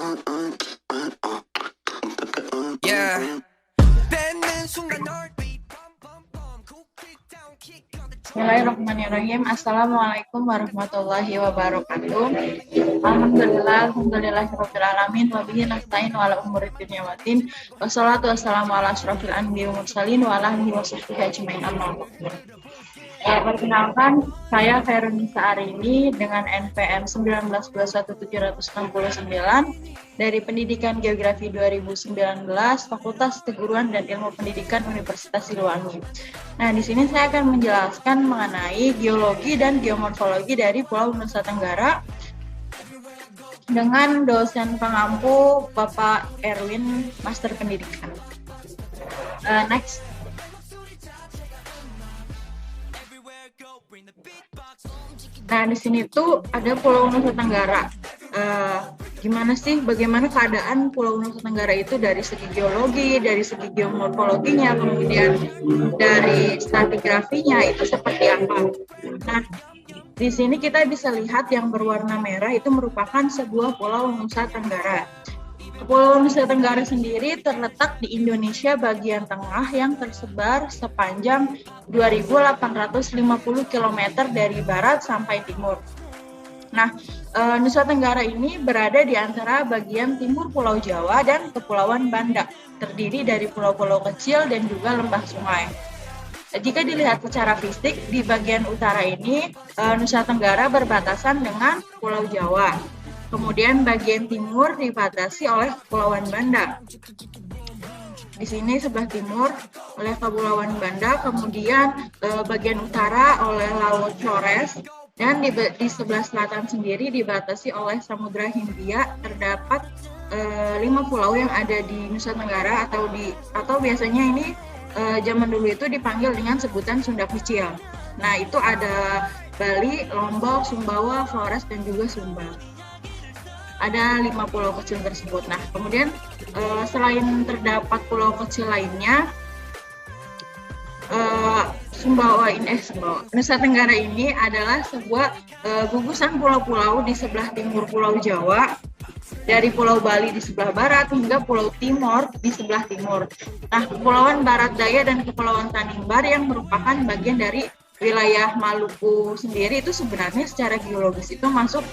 Yeah. Bismillahirrahmanirrahim. Assalamualaikum warahmatullahi wabarakatuh. Alhamdulillahirabbil alamin wa bihi nasta'in wa ala umuri dunya waddin. Wassalatu wassalamu ala asyrofil anbiya'i wal mursalin wa ala alihi wasahbihi ajmain. Amma ba'du. Perkenalkan, saya Khairunisa Arini dengan NPM 1921769 dari Pendidikan Geografi 2019, Fakultas Keguruan dan Ilmu Pendidikan Universitas Siliwangi. Nah, di sini saya akan menjelaskan mengenai geologi dan geomorfologi dari Pulau Nusa Tenggara dengan dosen pengampu Bapak Erwin, Master Pendidikan. Next. Nah, di sini tuh ada Pulau Nusa Tenggara. Bagaimana keadaan Pulau Nusa Tenggara itu dari segi geologi, dari segi geomorfologinya, kemudian dari stratigrafinya itu seperti apa. Nah, di sini kita bisa lihat yang berwarna merah itu merupakan sebuah Pulau Nusa Tenggara. Pulau Nusa Tenggara sendiri terletak di Indonesia bagian tengah yang tersebar sepanjang 2.850 km dari barat sampai timur. Nah, Nusa Tenggara ini berada di antara bagian timur Pulau Jawa dan Kepulauan Banda, terdiri dari pulau-pulau kecil dan juga lembah sungai. Jika dilihat secara fisik, di bagian utara ini Nusa Tenggara berbatasan dengan Pulau Jawa. Kemudian bagian timur dibatasi oleh Kepulauan Banda. Di sini sebelah timur oleh Kepulauan Banda, kemudian bagian utara oleh Laut Flores, dan di sebelah selatan sendiri dibatasi oleh Samudra Hindia. Terdapat 5 pulau yang ada di Nusa Tenggara atau biasanya ini zaman dulu itu dipanggil dengan sebutan Sunda Kecil. Nah, itu ada Bali, Lombok, Sumbawa, Flores, dan juga Sumba. Ada 5 pulau kecil tersebut. Nah, kemudian selain terdapat pulau kecil lainnya, Nusa Tenggara ini adalah sebuah gugusan pulau-pulau di sebelah timur Pulau Jawa, dari Pulau Bali di sebelah barat hingga Pulau Timor di sebelah timur. Nah, Kepulauan Barat Daya dan Kepulauan Tanimbar yang merupakan bagian dari wilayah Maluku sendiri itu sebenarnya secara geologis itu masuk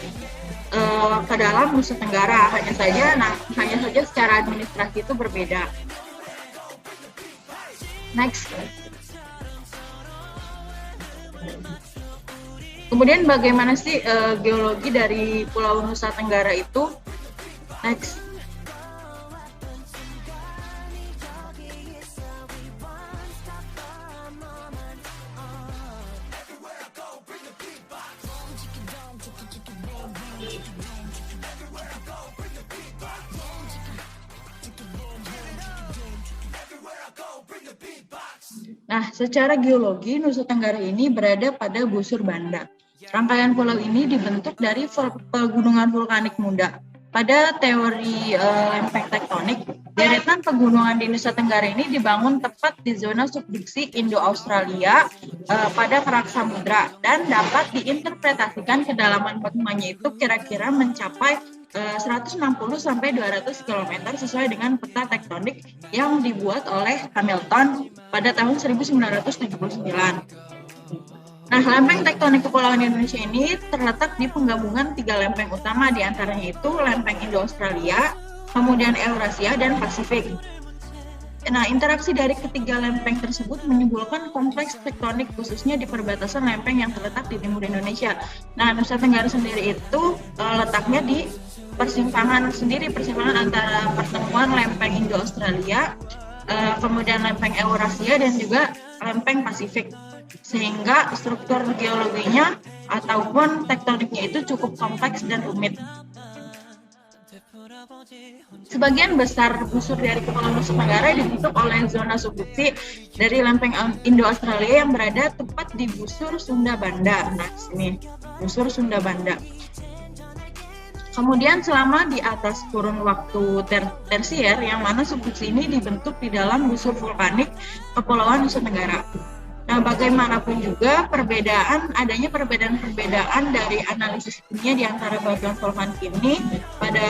ke dalam Nusa Tenggara, hanya saja secara administrasi itu berbeda. Next. Kemudian bagaimana sih geologi dari Pulau Nusa Tenggara itu? Next. Nah, secara geologi, Nusa Tenggara ini berada pada busur Banda. Rangkaian pulau ini dibentuk dari pegunungan vulkanik muda. Pada teori lempeng tektonik, deretan pegunungan di Nusa Tenggara ini dibangun tepat di zona subduksi Indo-Australia pada Kerak Samudra dan dapat diinterpretasikan kedalaman magmanya itu kira-kira mencapai 160 sampai 200 km sesuai dengan peta tektonik yang dibuat oleh Hamilton pada tahun 1979. Nah, lempeng tektonik kepulauan Indonesia ini terletak di penggabungan 3 lempeng utama, di antaranya itu lempeng Indo-Australia, kemudian Eurasia, dan Pasifik. Nah, interaksi dari ketiga lempeng tersebut menimbulkan kompleks tektonik khususnya di perbatasan lempeng yang terletak di timur Indonesia. Nah, Nusa Tenggara sendiri itu letaknya di persimpangan antara pertemuan lempeng Indo-Australia, kemudian lempeng Eurasia, dan juga lempeng Pasifik. Sehingga struktur geologinya ataupun tektoniknya itu cukup kompleks dan rumit. Sebagian besar busur dari Kepulauan Nusa Tenggara dibentuk oleh zona subduksi dari lempeng Indo-Australia yang berada tepat di busur Sunda Banda. Nah, sini busur Sunda Banda. Kemudian selama di atas kurun waktu tersier, yang mana subduksi ini dibentuk di dalam busur vulkanik Kepulauan Nusa Tenggara. Nah, bagaimanapun juga adanya perbedaan-perbedaan dari analisis kimia di antara batuan vulkanik ini pada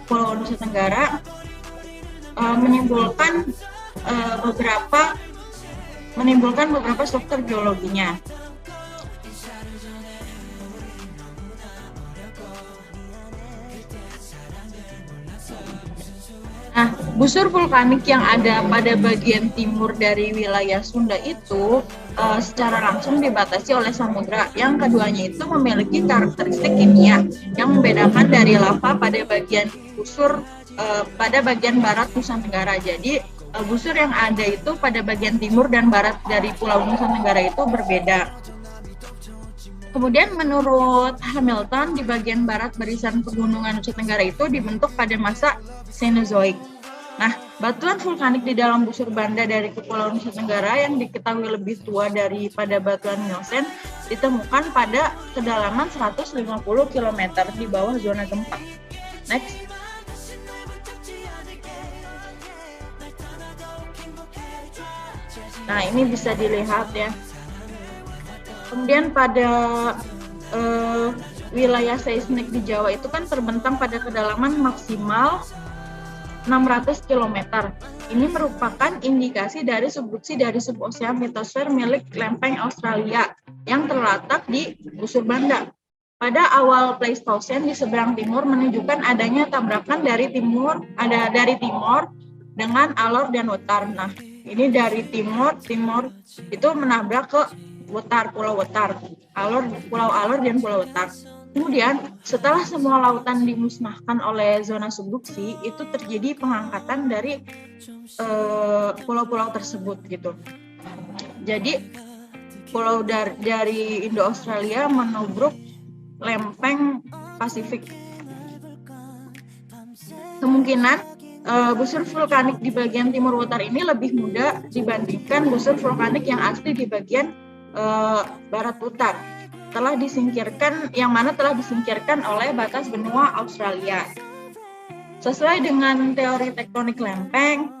Pulau Nusa Tenggara menimbulkan beberapa struktur geologinya. Nah, busur vulkanik yang ada pada bagian timur dari wilayah Sunda itu secara langsung dibatasi oleh samudra. Yang keduanya itu memiliki karakteristik kimia yang membedakan dari lava pada bagian busur pada bagian barat Nusa Tenggara. Jadi busur yang ada itu pada bagian timur dan barat dari Pulau Nusa Tenggara itu berbeda. Kemudian menurut Hamilton, di bagian barat barisan pegunungan Nusa Tenggara itu dibentuk pada masa Cenozoik. Nah, batuan vulkanik di dalam busur banda dari Kepulauan Nusa Tenggara yang diketahui lebih tua daripada batuan Miocene ditemukan pada kedalaman 150 km di bawah zona gempa. Next. Nah, ini bisa dilihat ya. Kemudian pada wilayah seismik di Jawa itu kan terbentang pada kedalaman maksimal 600 km. Ini merupakan indikasi dari subduksi dari subocean litosfer milik lempeng Australia yang terletak di busur banda. Pada awal Pleistocene di seberang timur menunjukkan adanya tabrakan dari timur dengan Alor dan Wetar. Nah, ini dari timur itu menabrak ke Wetar, Pulau Wetar, Pulau Alor dan Pulau Wetar. Kemudian setelah semua lautan dimusnahkan oleh zona subduksi, itu terjadi pengangkatan dari pulau-pulau tersebut gitu. Jadi pulau dari Indo-Australia menubruk lempeng Pasifik. Kemungkinan busur vulkanik di bagian timur Wetar ini lebih muda dibandingkan busur vulkanik yang asli di bagian barat Wetar, yang mana telah disingkirkan oleh batas benua Australia. Sesuai dengan teori tektonik lempeng,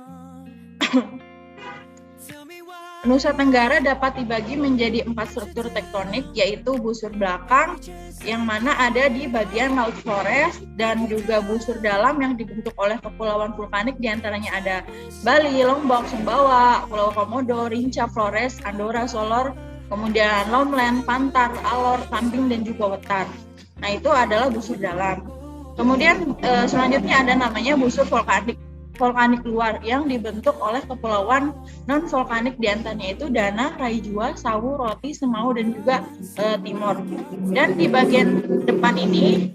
Nusa Tenggara dapat dibagi menjadi 4 struktur tektonik, yaitu busur belakang yang mana ada di bagian Laut Flores, dan juga busur dalam yang dibentuk oleh kepulauan vulkanik, diantaranya ada Bali, Lombok, Sumbawa, Pulau Komodo, Rinca, Flores, Andorra, Solor, kemudian Lomland, Pantar, Alor, Tamping, dan juga Wetar. Nah, itu adalah busur dalam. Kemudian selanjutnya ada namanya busur vulkanik luar yang dibentuk oleh kepulauan non-vulkanik, diantaranya itu Dana, Raijua, Sawu, Roti, Semau, dan juga Timor. Dan di bagian depan ini,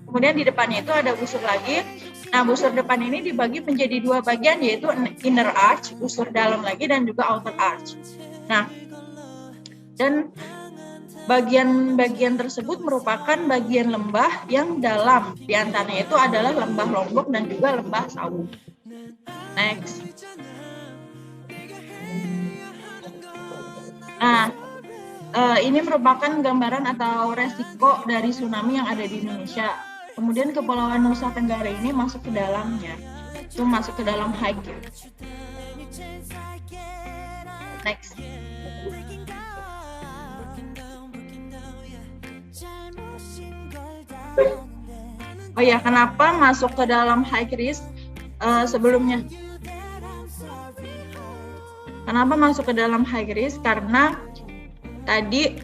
kemudian di depannya itu ada busur lagi. Nah, busur depan ini dibagi menjadi 2 bagian, yaitu inner arch, busur dalam lagi, dan juga outer arch. Nah, dan bagian-bagian tersebut merupakan bagian lembah yang dalam, diantaranya itu adalah lembah Lombok dan juga lembah Sawu. Next. Nah, ini merupakan gambaran atau resiko dari tsunami yang ada di Indonesia. Kemudian Kepulauan Nusa Tenggara ini masuk ke dalamnya, itu masuk ke dalam high-gear. Next. Oh ya, kenapa masuk ke dalam high risk sebelumnya? Kenapa masuk ke dalam high risk? Karena tadi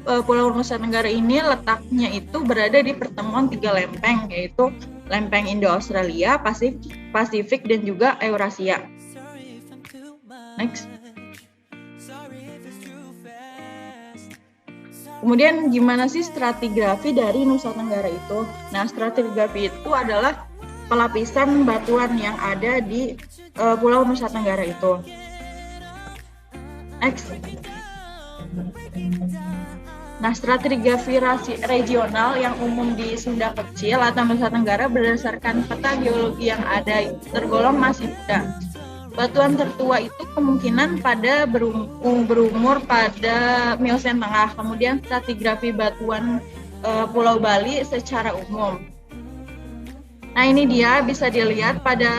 Pulau Nusa Tenggara ini letaknya itu berada di pertemuan 3 lempeng, yaitu lempeng Indo-Australia, Pasifik, dan juga Eurasia. Next. Kemudian gimana sih stratigrafi dari Nusa Tenggara itu? Nah, stratigrafi itu adalah pelapisan batuan yang ada di Pulau Nusa Tenggara itu. Next. Nah, stratigrafi regional yang umum di Sunda Kecil atau Nusa Tenggara berdasarkan peta geologi yang ada tergolong masih muda. Batuan tertua itu kemungkinan pada berumur pada Miocene Tengah. Kemudian stratigrafi batuan Pulau Bali secara umum. Nah, ini dia bisa dilihat pada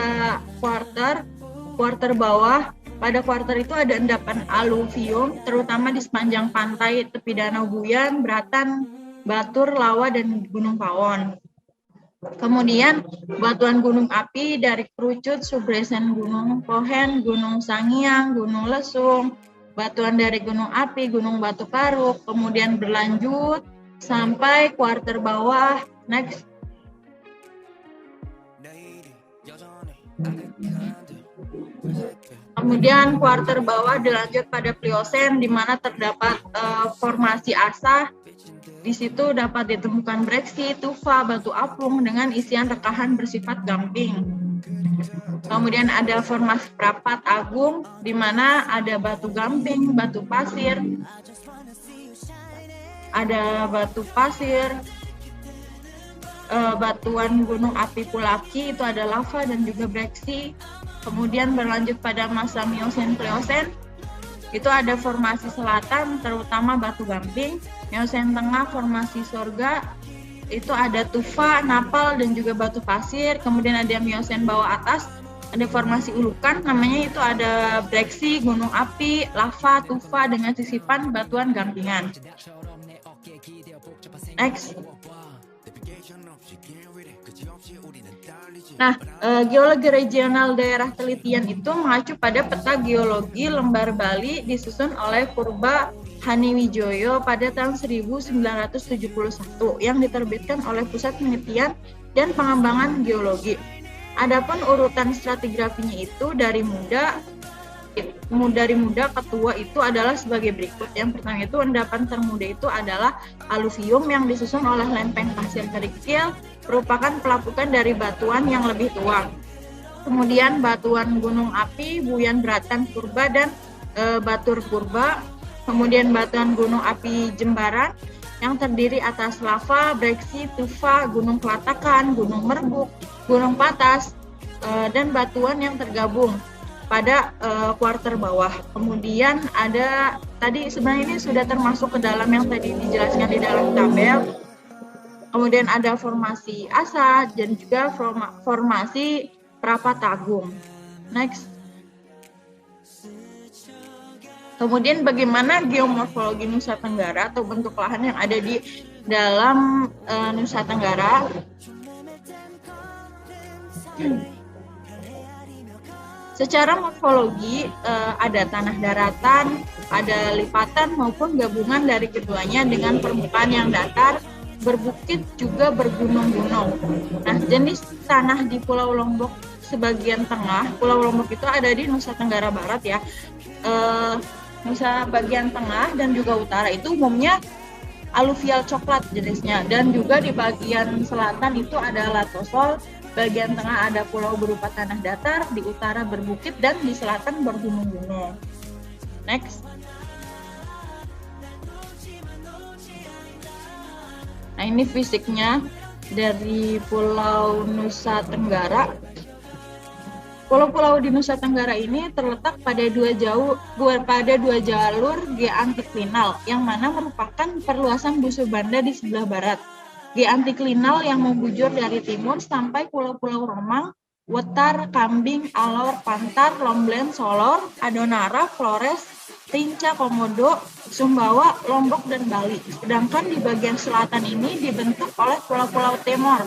quarter bawah Pada kuarter itu ada endapan aluvium, terutama di sepanjang pantai tepi Danau Buyan, Beratan, Batur, Lawa, dan Gunung Pawon. Kemudian batuan gunung api dari kerucut, subresen Gunung Pohen, Gunung Sangiang, Gunung Lesung, batuan dari gunung api, Gunung Batu Karuk, kemudian berlanjut sampai kuarter bawah. Next. Kemudian kuarter bawah dilanjut pada Pliosen, di mana terdapat formasi asah. Di situ dapat ditemukan breksi, tufa, batu apung dengan isian rekahan bersifat gamping. Kemudian ada formasi Prapat Agung, di mana ada batu gamping, batu pasir, ada batu pasir, batuan gunung api Pulaki itu ada lava dan juga breksi. Kemudian berlanjut pada masa Miosen Pliosen, itu ada formasi selatan terutama batu gamping. Miosen tengah formasi Sorga, itu ada tufa, napal dan juga batu pasir. Kemudian ada Miosen bawah atas, ada formasi Ulukan, namanya itu ada breksi, gunung api, lava, tufa dengan sisipan batuan gampingan. Next. Nah, geologi regional daerah telitian itu mengacu pada peta geologi lembar Bali disusun oleh Purba Haniwijoyo pada tahun 1971 yang diterbitkan oleh Pusat Penelitian dan Pengembangan Geologi. Adapun urutan stratigrafinya itu dari muda ke tua itu adalah sebagai berikut. Yang pertama itu endapan termuda itu adalah aluvium yang disusun oleh lempeng pasir kerikil, merupakan pelapukan dari batuan yang lebih tua. Kemudian batuan gunung api, Buyan, Beratan, Purba, dan Batur Purba. Kemudian batuan gunung api Jembaran yang terdiri atas lava, breksi, tufa, gunung Kelatakan, gunung Merbuk, gunung Patas, dan batuan yang tergabung pada kuarter bawah. Kemudian ada tadi sebenarnya ini sudah termasuk ke dalam yang tadi dijelaskan di dalam tabel. Kemudian ada formasi Asa dan juga formasi Prapat Agung. Next. Kemudian bagaimana geomorfologi Nusa Tenggara atau bentuk lahan yang ada di dalam Nusa Tenggara? Secara morfologi ada tanah daratan, ada lipatan maupun gabungan dari keduanya dengan permukaan yang datar, berbukit juga bergunung-gunung. Nah, jenis tanah di Pulau Lombok sebagian tengah, Pulau Lombok itu ada di Nusa Tenggara Barat ya. Nusa bagian tengah dan juga utara itu umumnya aluvial coklat jenisnya, dan juga di bagian selatan itu ada latosol, bagian tengah ada pulau berupa tanah datar, di utara berbukit dan di selatan bergunung-gunung. Next. Nah, ini fisiknya dari Pulau Nusa Tenggara. Pulau-pulau di Nusa Tenggara ini terletak pada dua jalur geantiklinal, yang mana merupakan perluasan busur banda di sebelah barat. Geantiklinal yang membujur dari timur sampai pulau-pulau Romang, Wetar, Kambing, Alor, Pantar, Lomblen, Solor, Adonara, Flores, Rinca, Komodo, Sumbawa, Lombok, dan Bali. Sedangkan di bagian selatan ini dibentuk oleh pulau-pulau Timor.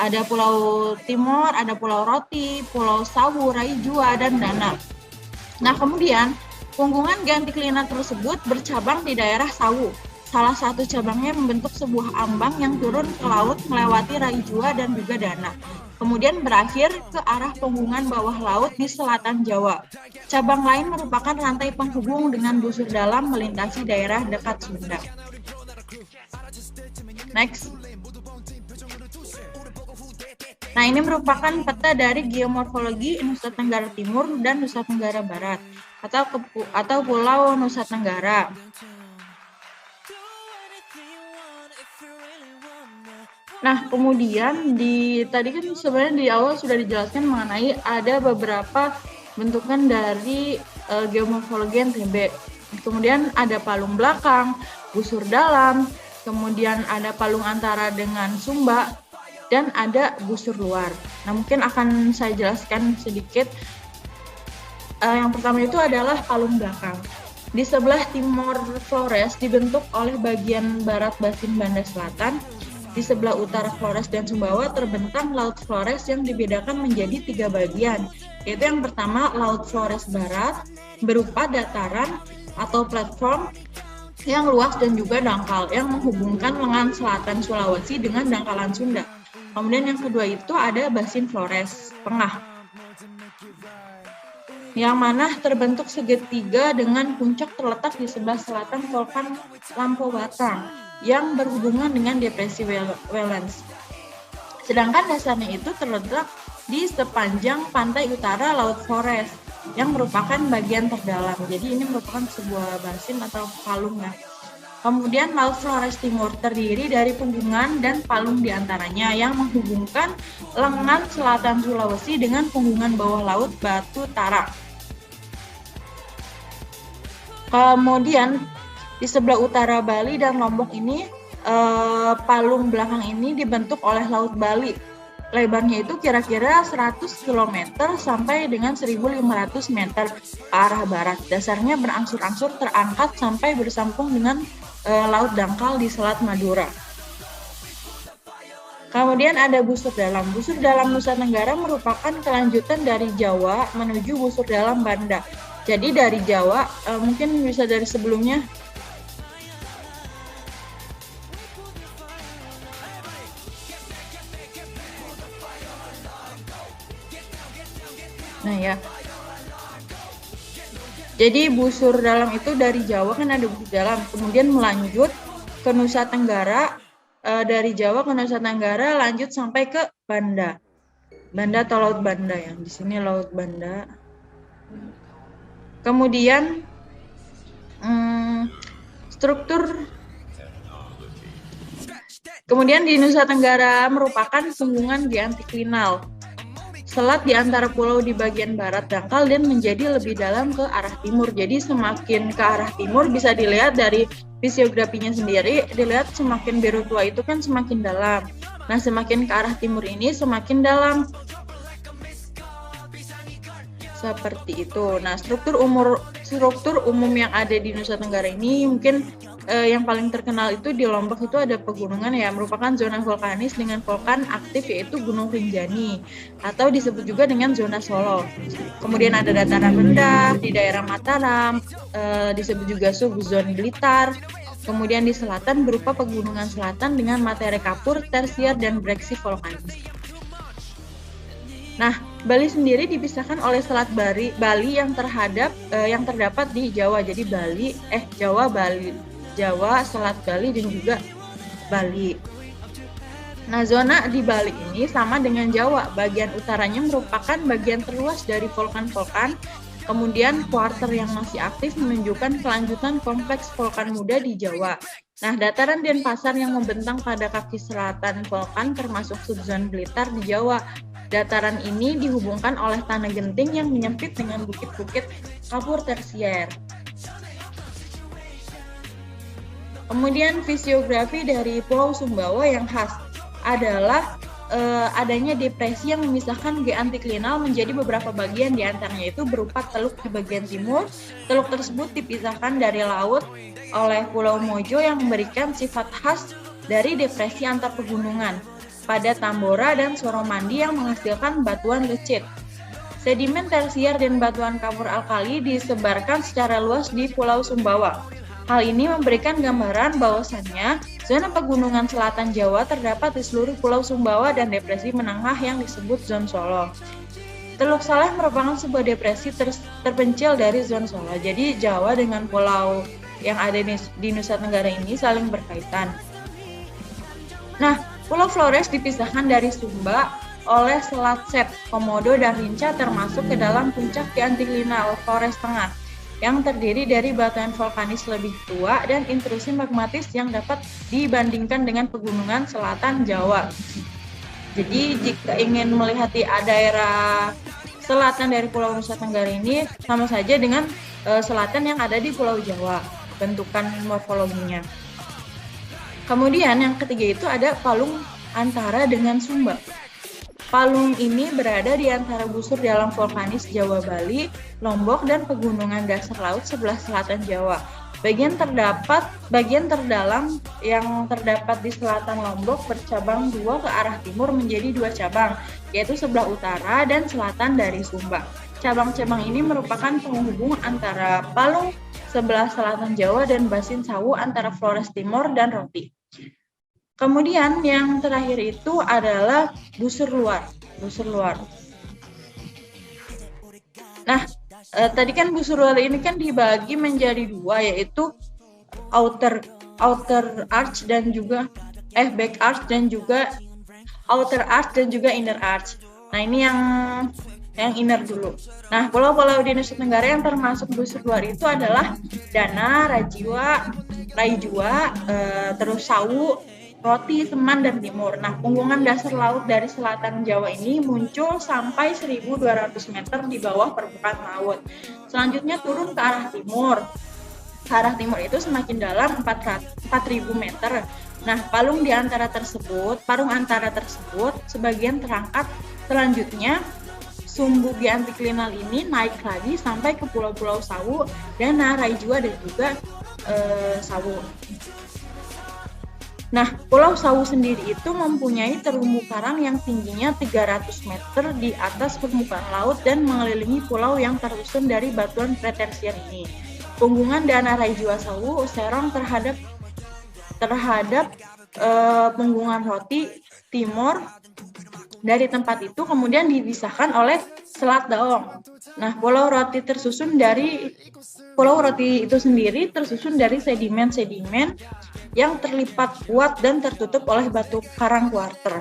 Ada Pulau Timor, ada Pulau Roti, Pulau Sawu, Raijua, dan Dana. Nah, kemudian punggungan geantiklinal tersebut bercabang di daerah Sawu. Salah satu cabangnya membentuk sebuah ambang yang turun ke laut melewati Raijua dan juga Dana. Kemudian berakhir ke arah punggungan bawah laut di selatan Jawa. Cabang lain merupakan rantai penghubung dengan busur dalam melintasi daerah dekat Sunda. Next. Nah, ini merupakan peta dari geomorfologi Nusa Tenggara Timur dan Nusa Tenggara Barat atau Pulau Nusa Tenggara. Nah, kemudian tadi kan sebenarnya di awal sudah dijelaskan mengenai ada beberapa bentukan dari geomorfologi NTB. Kemudian ada palung belakang, busur dalam, kemudian ada palung antara dengan Sumba, dan ada busur luar. Nah, mungkin akan saya jelaskan sedikit Yang pertama itu adalah palung belakang. Di sebelah timur Flores dibentuk oleh bagian barat basin Banda Selatan. Di sebelah utara Flores dan Sumbawa terbentang Laut Flores yang dibedakan menjadi 3 bagian, yaitu yang pertama Laut Flores Barat berupa dataran atau platform yang luas dan juga dangkal yang menghubungkan lengan selatan Sulawesi dengan dangkalan Sunda. Kemudian yang kedua itu ada Basin Flores Tengah, yang mana terbentuk segitiga dengan puncak terletak di sebelah selatan Volkan Lampu Batang yang berhubungan dengan Depresi Wellens. Sedangkan dasarnya itu terletak di sepanjang pantai utara Laut Flores yang merupakan bagian terdalam. Jadi ini merupakan sebuah basin atau palung ya. Kemudian Laut Flores Timur terdiri dari punggungan dan palung diantaranya yang menghubungkan lengan selatan Sulawesi dengan punggungan bawah laut Batu Tara. Kemudian di sebelah utara Bali dan Lombok ini, palung belakang ini dibentuk oleh Laut Bali. Lebarnya itu kira-kira 100 km sampai dengan 1.500 meter ke arah barat. Dasarnya berangsur-angsur terangkat sampai bersambung dengan Laut Dangkal di Selat Madura. Kemudian ada busur dalam. Busur dalam Nusa Tenggara merupakan kelanjutan dari Jawa menuju busur dalam Banda. Jadi dari Jawa, mungkin bisa dari sebelumnya. Nah ya, jadi busur dalam itu dari Jawa kan ada busur dalam, kemudian melanjut ke Nusa Tenggara, dari Jawa ke Nusa Tenggara lanjut sampai ke Banda, Banda atau Laut Banda ya, di sini Laut Banda. Kemudian kemudian di Nusa Tenggara merupakan punggungan di antiklinal. Selat di antara pulau di bagian barat dangkal dan menjadi lebih dalam ke arah timur. Jadi semakin ke arah timur bisa dilihat dari fisiografinya sendiri, dilihat semakin biru tua itu kan semakin dalam. Nah, semakin ke arah timur ini semakin dalam. Seperti itu. Nah, struktur umum yang ada di Nusa Tenggara ini mungkin yang paling terkenal itu di Lombok itu ada pegunungan ya, merupakan zona vulkanis dengan vulkan aktif yaitu Gunung Rinjani atau disebut juga dengan zona Solo. Kemudian ada dataran rendah di daerah Mataram, disebut juga subzone Blitar. Kemudian di selatan berupa pegunungan selatan dengan materi kapur, tersier, dan breksi vulkanis. Nah, Bali sendiri dipisahkan oleh Selat Bali yang terdapat di Jawa. Jadi Jawa, Selat Bali, dan juga Bali. Nah, zona di Bali ini sama dengan Jawa. Bagian utaranya merupakan bagian terluas dari vulkan-vulkan. Kemudian kuarter yang masih aktif menunjukkan kelanjutan kompleks vulkan muda di Jawa. Nah, dataran Denpasar yang membentang pada kaki selatan vulkan termasuk subzone Blitar di Jawa. Dataran ini dihubungkan oleh tanah genting yang menyempit dengan bukit-bukit kapur tersier. Kemudian fisiografi dari Pulau Sumbawa yang khas adalah adanya depresi yang memisahkan G antiklinal menjadi beberapa bagian, di antaranya itu berupa teluk di bagian timur. Teluk tersebut dipisahkan dari laut oleh Pulau Mojo yang memberikan sifat khas dari depresi antar pegunungan pada Tambora dan Soromandi yang menghasilkan batuan lecit. Sedimen tersier dan batuan kapur alkali disebarkan secara luas di Pulau Sumbawa. Hal ini memberikan gambaran bahwasannya zona pegunungan selatan Jawa terdapat di seluruh Pulau Sumbawa dan depresi menengah yang disebut zon Solo. Teluk Saleh merupakan sebuah depresi terpencil dari zon Solo. Jadi Jawa dengan pulau yang ada di Nusa Tenggara ini saling berkaitan. Nah, Pulau Flores dipisahkan dari Sumba oleh Selat Sep, Komodo, dan Rinca termasuk ke dalam puncak di antiklinal Flores Tengah yang terdiri dari batuan vulkanis lebih tua dan intrusi magmatis yang dapat dibandingkan dengan pegunungan selatan Jawa. Jadi jika ingin melihat di daerah selatan dari Pulau Nusa Tenggara ini sama saja dengan selatan yang ada di Pulau Jawa, bentukan morfologinya. Kemudian yang ketiga itu ada palung antara dengan Sumba. Palung ini berada di antara busur dalam vulkanis Jawa Bali, Lombok, dan pegunungan dasar laut sebelah selatan Jawa. Bagian terdalam yang terdapat di selatan Lombok bercabang dua ke arah timur menjadi dua cabang, yaitu sebelah utara dan selatan dari Sumba. Cabang-cabang ini merupakan penghubung antara Palung sebelah selatan Jawa dan Basin Sawu antara Flores Timur dan Roti. Kemudian yang terakhir itu adalah busur luar. Nah, tadi kan busur luar ini kan dibagi menjadi dua, yaitu outer arch dan juga back arch dan juga outer arch dan juga inner arch. Nah, ini yang inner dulu. Nah, pulau-pulau di Nusa Tenggara yang termasuk busur luar itu adalah Dana, Raijua, terus Sawu, Roti, Seman, dan Timur. Nah, punggungan dasar laut dari selatan Jawa ini muncul sampai 1.200 meter di bawah permukaan laut. Selanjutnya turun ke arah timur. Ke arah timur itu semakin dalam 4.000 meter. Nah, parung antara tersebut sebagian terangkat. Selanjutnya, sumbu antiklinal ini naik lagi sampai ke pulau-pulau Sawu, Dana, Raijua, dan juga Sawu. Nah, Pulau Sawu sendiri itu mempunyai terumbu karang yang tingginya 300 meter di atas permukaan laut dan mengelilingi pulau yang tersusun dari batuan pretersier ini. Punggungan Dana, Raijua, Sawu serong terhadap punggungan Roti Timur. Dari tempat itu kemudian dipisahkan oleh Selat Daong. Nah, Pulau Roti itu sendiri tersusun dari sedimen-sedimen yang terlipat kuat dan tertutup oleh batu karang kuarter.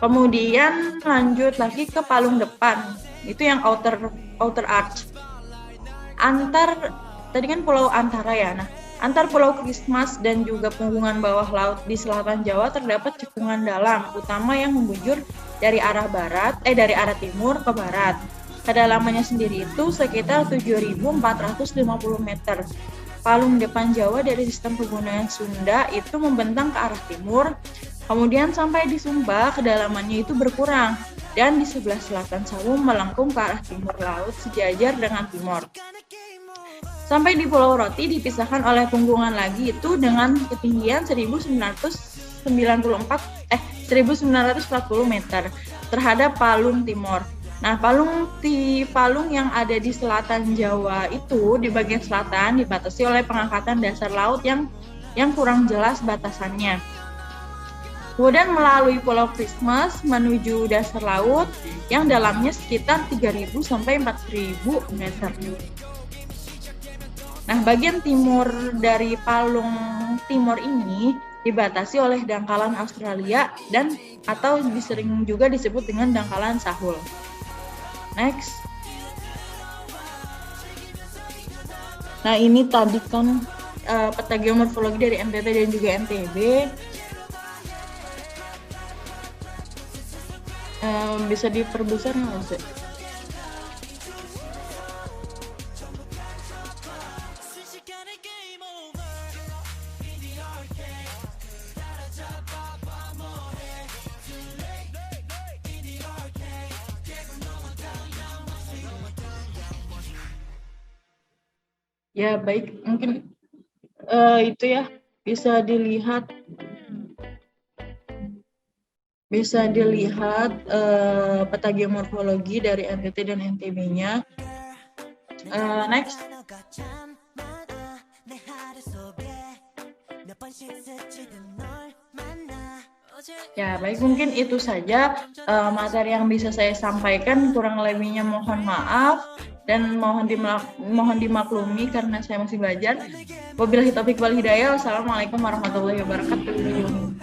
Kemudian lanjut lagi ke palung depan, itu yang outer arch. Tadi kan pulau antara ya. Nah, antar Pulau Christmas dan juga punggungan bawah laut di selatan Jawa terdapat cekungan dalam, utama yang membujur dari arah timur ke barat. Kedalamannya sendiri itu sekitar 7.450 meter. Palung depan Jawa dari sistem pegunungan Sunda itu membentang ke arah timur, kemudian sampai di Sumba kedalamannya itu berkurang, dan di sebelah selatan Sawu melengkung ke arah timur laut sejajar dengan timur. Sampai di Pulau Roti dipisahkan oleh punggungan lagi itu dengan ketinggian 1940 meter terhadap Palung Timur. Nah, palung yang ada di selatan Jawa itu di bagian selatan dibatasi oleh pengangkatan dasar laut yang kurang jelas batasannya. Kemudian melalui Pulau Christmas menuju dasar laut yang dalamnya sekitar 3.000 sampai 4.000 meter. Nah, bagian timur dari Palung Timur ini dibatasi oleh dangkalan Australia atau sering juga disebut dengan dangkalan Sahul. Next. Nah, ini tadi kan peta geomorfologi dari NTT dan juga NTB. Bisa diperbesar nggak sih? Ya, baik, mungkin itu ya bisa dilihat peta geomorfologi dari NTT dan NTB-nya. Next. Ya, baik, mungkin itu saja materi yang bisa saya sampaikan. Kurang lebihnya mohon maaf dan mohon dimaklumi karena saya masih belajar. Wabillahi taufiq wal hidayah. Wassalamualaikum warahmatullahi wabarakatuh.